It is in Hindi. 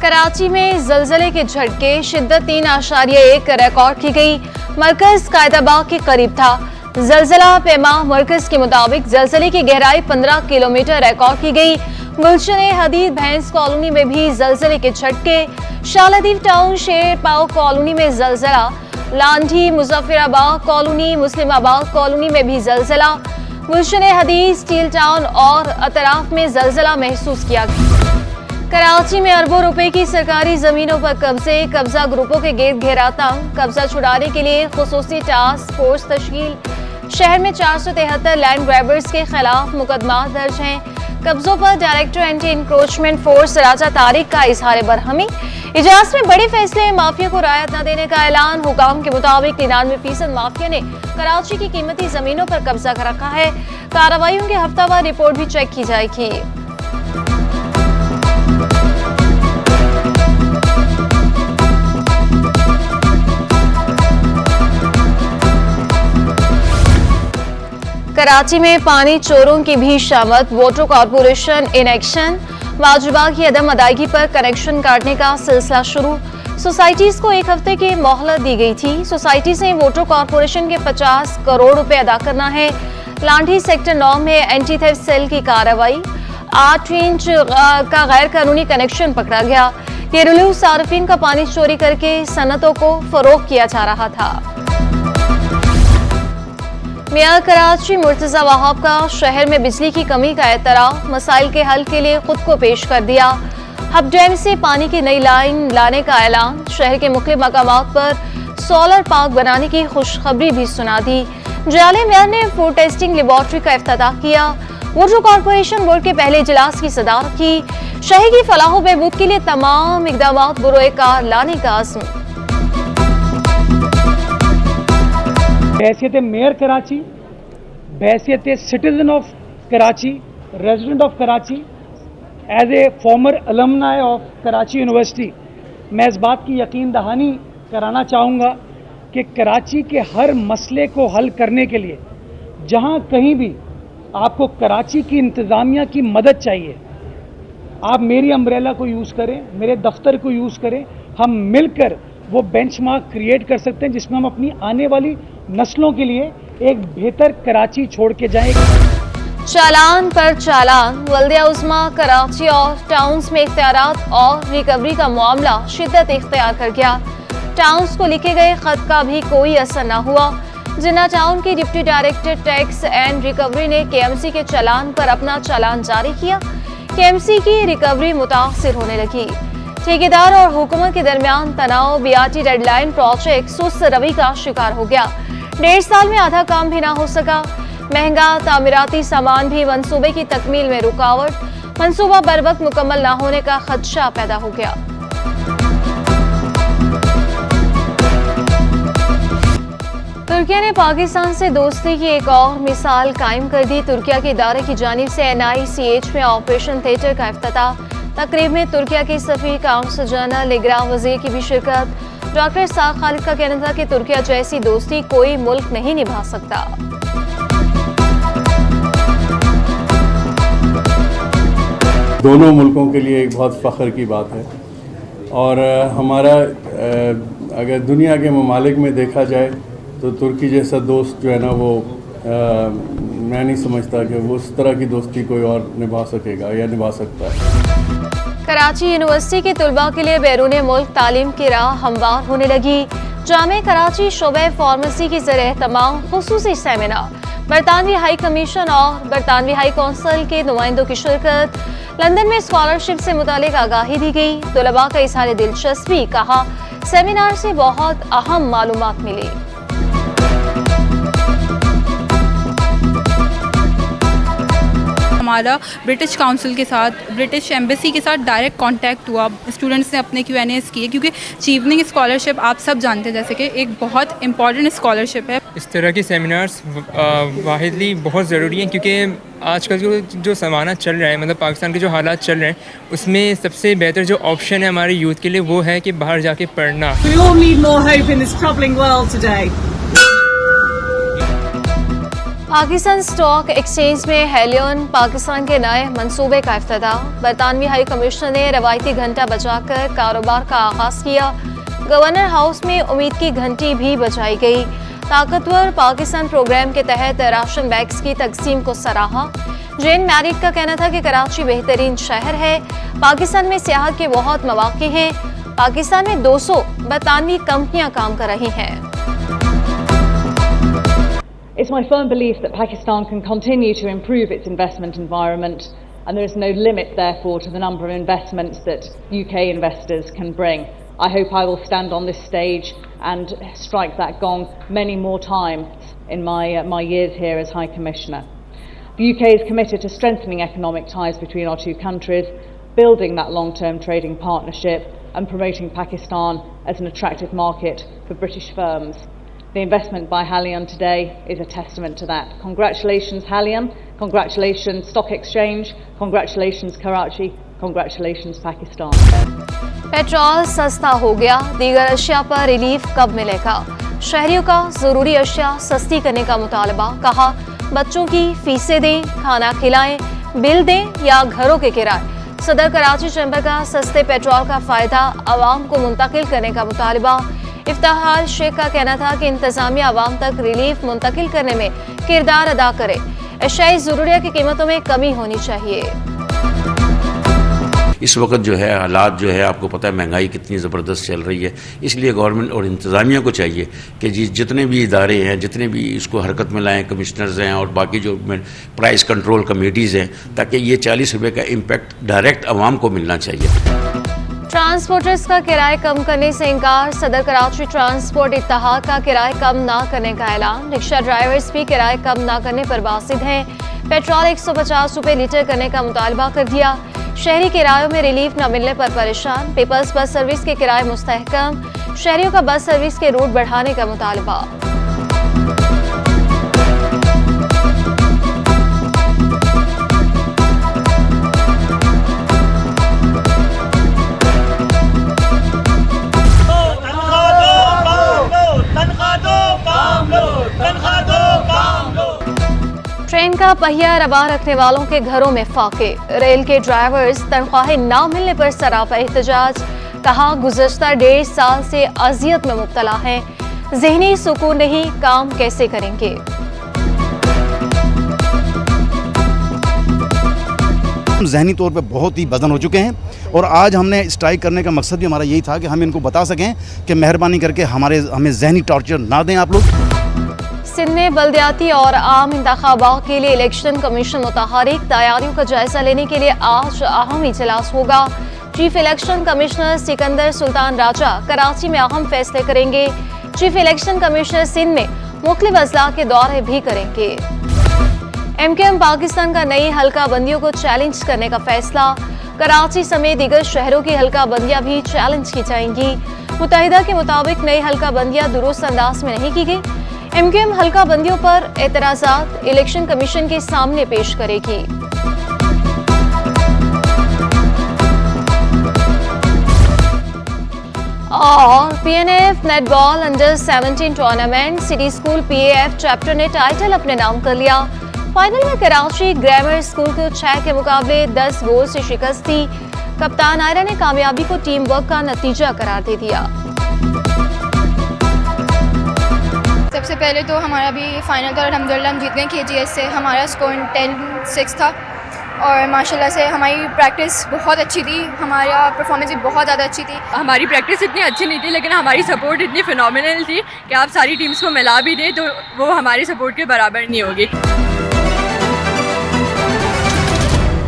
कराची में जलजले के झटके, शिद्दत 3.1 रिकॉर्ड की गई। मरकज कायदाबाग के करीब था। जलजला पैमा मरकज के मुताबिक जलजले की गहराई 15 किलोमीटर रिकॉर्ड की गई। गुलशन हदीद भैंस कॉलोनी में भी जलजले के झटके। शालादीव टाउन शेर पाओ कॉलोनी में जलजला। लांढी मुजफ्फराबाद कॉलोनी, मुस्लिमाबाद कॉलोनी में भी जलजला। गुलशन हदीद, स्टील टाउन और अतराफ में जलजला महसूस किया गया। कराची में अरबों रुपए की सरकारी जमीनों पर कब्जे, कब्जा ग्रुपों के गिर्द घेरा तंग। कब्जा छुड़ाने के लिए खुसूसी टास्क फोर्स तश्कील। शहर में 473 लैंड ग्रैबर्स के खिलाफ मुकदमा दर्ज हैं। कब्जों पर डायरेक्टर एंटी इंक्रोचमेंट फोर्स राजा तारिक का इजहार बरहमी। इजाजत में बड़े फैसले, माफिया को रायत न देने का ऐलान। हुकाम के मुताबिक 99% माफिया ने कराची की कीमती जमीनों पर कब्जा कर रखा है। कार्रवाइयों की हफ्तावार रिपोर्ट भी चेक की जाएगी। कराची में पानी चोरों की भी शामत। Water corporation in action. वाजिबा की अदम अदायगी पर कनेक्शन काटने का सिलसिला शुरू। सोसाइटीज को 1 हफ्ते की मोहलत दी गई थी। सोसाइटी से वाटर कॉर्पोरेशन के 50 करोड़ रुपए अदा करना है। लांढी सेक्टर 9 में एंटी थेफ्ट सेल की कार्रवाई। 8 इंच का गैर कानूनी कनेक्शन पकड़ा गया। घरेलू सार्फिन का पानी चोरी करके सनतों को फरोख्त किया जा रहा था। मेयर कराची मुर्तजा वहाब का शहर में बिजली की कमी का एतराफ। मसाइल के हल के लिए खुद को पेश कर दिया। हब डैम से पानी की नई लाइन लाने का ऐलान। शहर के मुख्तलिफ मकामात पर सोलर पार्क बनाने की खुशखबरी भी सुना दी। जयाले मेयर ने फूड टेस्टिंग लेबॉर्ट्री का इफ्तिताह किया। वाटर कॉर्पोरेशन बोर्ड के पहले इजलास की सदारत की। शहर की फलाह बहबूद के लिए तमाम इकदाम बुरोएकार लाने का अज़्म। बहैसियत मेयर कराची, बहैसियत citizen of Karachi, resident of Karachi, as a former alumni of Karachi university, मैं इस बात की यकीन दहानी कराना चाहूँगा कि कराची के हर मसले को हल करने के लिए जहाँ कहीं भी आपको कराची की इंतज़ामिया की मदद चाहिए, आप मेरी अम्ब्रेला को यूज़ करें, मेरे दफ्तर को यूज़ करें। हम मिलकर वो बेंचमार्क क्रिएट कर सकते हैं जिसमें हम अपनी आने वाली नस्लों के लिए एक बेहतर कराची छोड़ के जाएंगे। चालान पर चालान। वल्दिया उस्मा कराची और टाउन्स में इख्तियारात और रिकवरी का मामला शिद्दत इख्तियार कर गया। टाउन्स को लिखे गए खत का भी कोई असर न हुआ। जिन्ना टाउन की deputy director tax and recovery ने केएमसी के चालान पर अपना चालान जारी किया। केएमसी की रिकवरी मुतासिर होने लगी। ठेकेदार और हुकूमत के दरमियान तनाव। बीआरटी डेडलाइन प्रोजेक्ट सुस्त रवि का शिकार हो गया। 1.5 साल में आधा काम भी ना हो सका। महंगा तामीराती सामान भी। मंसूबे की तकमील में रुकावट। मंसूबा बर वक्त मुकम्मल ना होने का खदशा पैदा हो गया। तुर्किया ने पाकिस्तान से दोस्ती की एक और मिसाल कायम कर दी। तुर्किया के इदारे की जानिब से NICH में ऑपरेशन थिएटर का इफ्तिताह। तकरीब में तुर्किया के सफीर काउंसिल जनरल इगरा वजीर की भी शिरकत। डॉक्टर साद खालिद का कहना था कि तुर्किया जैसी दोस्ती कोई मुल्क नहीं निभा सकता। दोनों मुल्कों के लिए एक बहुत फ़ख्र की बात है और हमारा अगर दुनिया के ममालिक में देखा जाए तो तुर्की जैसा दोस्त जो है ना वो मैं नहीं समझता कि वो उस तरह की दोस्ती कोई और निभा सकेगा या निभा सकता है। कराची यूनिवर्सिटी के तुलबा के लिए बैरून मुल्क तालीम की राह हमवार होने लगी। जामे कराची शोबे फार्मेसी की ज़र-ए-एहतमाम खुसूसी सेमिनार। बरतानवी हाई कमीशन और बरतानवी हाई कौंसिल के नुमाइंदों की शिरकत। लंदन में स्कॉलरशिप से मुतालिक आगाही दी गई। तुलबा का इज़हार दिलचस्पी। कहा सेमिनार से बहुत अहम मालूमात मिली। हमारा ब्रिटिश काउंसिल के साथ, ब्रिटिश एम्बेसी के साथ डायरेक्ट कांटेक्ट हुआ। स्टूडेंट्स ने अपने Q&As किए क्योंकि चीवनिंग स्कॉलरशिप आप सब जानते हैं जैसे कि एक बहुत इंपॉर्टेंट स्कॉलरशिप है। इस तरह की सेमिनार्स वाहिदली बहुत ज़रूरी हैं क्योंकि आजकल जो ज़माना चल रहा है, मतलब पाकिस्तान के जो हालात चल रहे हैं, उसमें सबसे बेहतर जो ऑप्शन है हमारे यूथ के लिए वो है कि बाहर जाके पढ़ना। We all need more hope in this troubling world today. Pakistan stock exchange में हेलियन पाकिस्तान के नए मंसूबे का इफ्तिताह। बरतानवी हाई कमिश्नर ने रवायती घंटा बजाकर कारोबार का आगाज किया। गवर्नर हाउस में उम्मीद की घंटी भी बजाई गई। ताकतवर पाकिस्तान प्रोग्राम के तहत राशन बैग्स की तकसीम को सराहा। जेन मैरिट का कहना था कि कराची बेहतरीन शहर है, पाकिस्तान में सियाहत के बहुत मौके हैं, पाकिस्तान में 200 बरतानवी कंपनियां काम कर रही हैं। It's my firm belief that Pakistan can continue to improve its investment environment, and there is no limit, therefore, to the number of investments that UK investors can bring. I hope I will stand on this stage and strike that gong many more times in my years here as High Commissioner. The UK is committed to strengthening economic ties between our two countries, building that long-term trading partnership, and promoting Pakistan as an attractive market for British firms. The investment by Halion today is a testament to that. Congratulations, Halion. Congratulations, Stock Exchange. Congratulations, Karachi. Congratulations, Pakistan. Petrol सस्ता हो गया, दीगर अशिया पर रिलीफ कब मिलेगा? शहरियों का जरूरी अशिया सस्ती करने का मुतालबा। कहा, बच्चों की फीसें दें, खाना खिलाएं, बिल दें या घरों के किराए। सदर कराची चैम्बर का सस्ते पेट्रोल का फायदा आवाम को मुंतकिल करने का मुतालबा। इफ्तिखार शेख का कहना था कि इंतजामिया आवाम तक रिलीफ मुंतकिल करने में किरदार अदा करे। अशियाई ज़रूरियत की कीमतों में कमी होनी चाहिए। इस वक्त जो है हालात जो है आपको पता है महंगाई कितनी ज़बरदस्त चल रही है, इसलिए गवर्नमेंट और इंतज़ामिया को चाहिए कि जितने भी इदारे हैं, जितने भी इसको हरकत में लाएँ, कमिश्नर्स हैं और बाकी जो प्राइस कंट्रोल कमेटीज़ हैं, ताकि ये 40 रुपये का इम्पेक्ट डायरेक्ट आवाम को मिलना चाहिए। ट्रांसपोर्टर्स का किराए कम करने से इनकार। सदर कराची ट्रांसपोर्ट इत्तेहाद का किराए कम ना करने का ऐलान। रिक्शा ड्राइवर्स भी किराए कम ना करने पर बासिद हैं। पेट्रोल 150 रुपये लीटर करने का मुतालबा कर दिया। शहरी किरायों में रिलीफ न मिलने पर परेशान। पीपल्स बस सर्विस के किराए मुस्तहकम। शहरियों का बस सर्विस के रूट बढ़ाने का मुतालबा। ट्रेन का पहिया रवा रखने वालों के घरों में फाके। रेल के ड्राइवर्स तनख्वाहें ना मिलने पर सरापा एहतजाज। कहा, गुज़श्ता 1.5 साल से अजियत में मुब्तला हैं, ज़हनी सुकून नहीं, काम कैसे करेंगे? ज़हनी तौर पे बहुत ही बदन हो चुके हैं और आज हमने स्ट्राइक करने का मकसद भी हमारा यही था कि हम इनको बता सकें कि मेहरबानी करके हमें ज़हनी टॉर्चर ना दें आप लोग। सिंध में बल्दियाती और आम इंतखाबात के लिए इलेक्शन कमीशन मुतहरिक। तैयारियों का जायजा लेने के लिए आज अहम इजलास होगा। Chief election commissioner Sikandar Sultan Raja Karachi में अहम फैसले करेंगे। चीफ इलेक्शन कमिश्नर सिंध में मुख्तलिफ अजला के दौरे भी करेंगे। MKM पाकिस्तान का नई हल्का बंदियों को चैलेंज करने का फैसला। कराची समेत दीगर शहरों की हल्का बंदियां भी चैलेंज की जाएंगी। मुत्तहिदा के मुताबिक नई हल्का बंदियां दुरुस्त अंदाज में नहीं की गई। MKM हल्का बंदियों पर एतराज़ात इलेक्शन कमीशन के सामने पेश करेगी। और PNF netball under 17 tournament city school PAF chapter ने टाइटल अपने नाम कर लिया। फाइनल में कराची ग्रामर स्कूल को 6 के मुकाबले 10 गोल से शिकस्त दी। कप्तान आयरा ने कामयाबी को टीम वर्क का नतीजा करार दे दिया। सबसे पहले तो हमारा भी फाइनल था, अल्हम्दुलिल्लाह हम जीत गए KGS से। हमारा स्कोर 10-6 था और माशाल्लाह से हमारी प्रैक्टिस बहुत अच्छी थी, हमारा परफॉर्मेंस भी बहुत ज़्यादा अच्छी थी। हमारी प्रैक्टिस इतनी अच्छी नहीं थी लेकिन हमारी सपोर्ट इतनी फिनोमिनल थी कि आप सारी टीम्स को मिला भी दें तो वो हमारी सपोर्ट के बराबर नहीं होगी।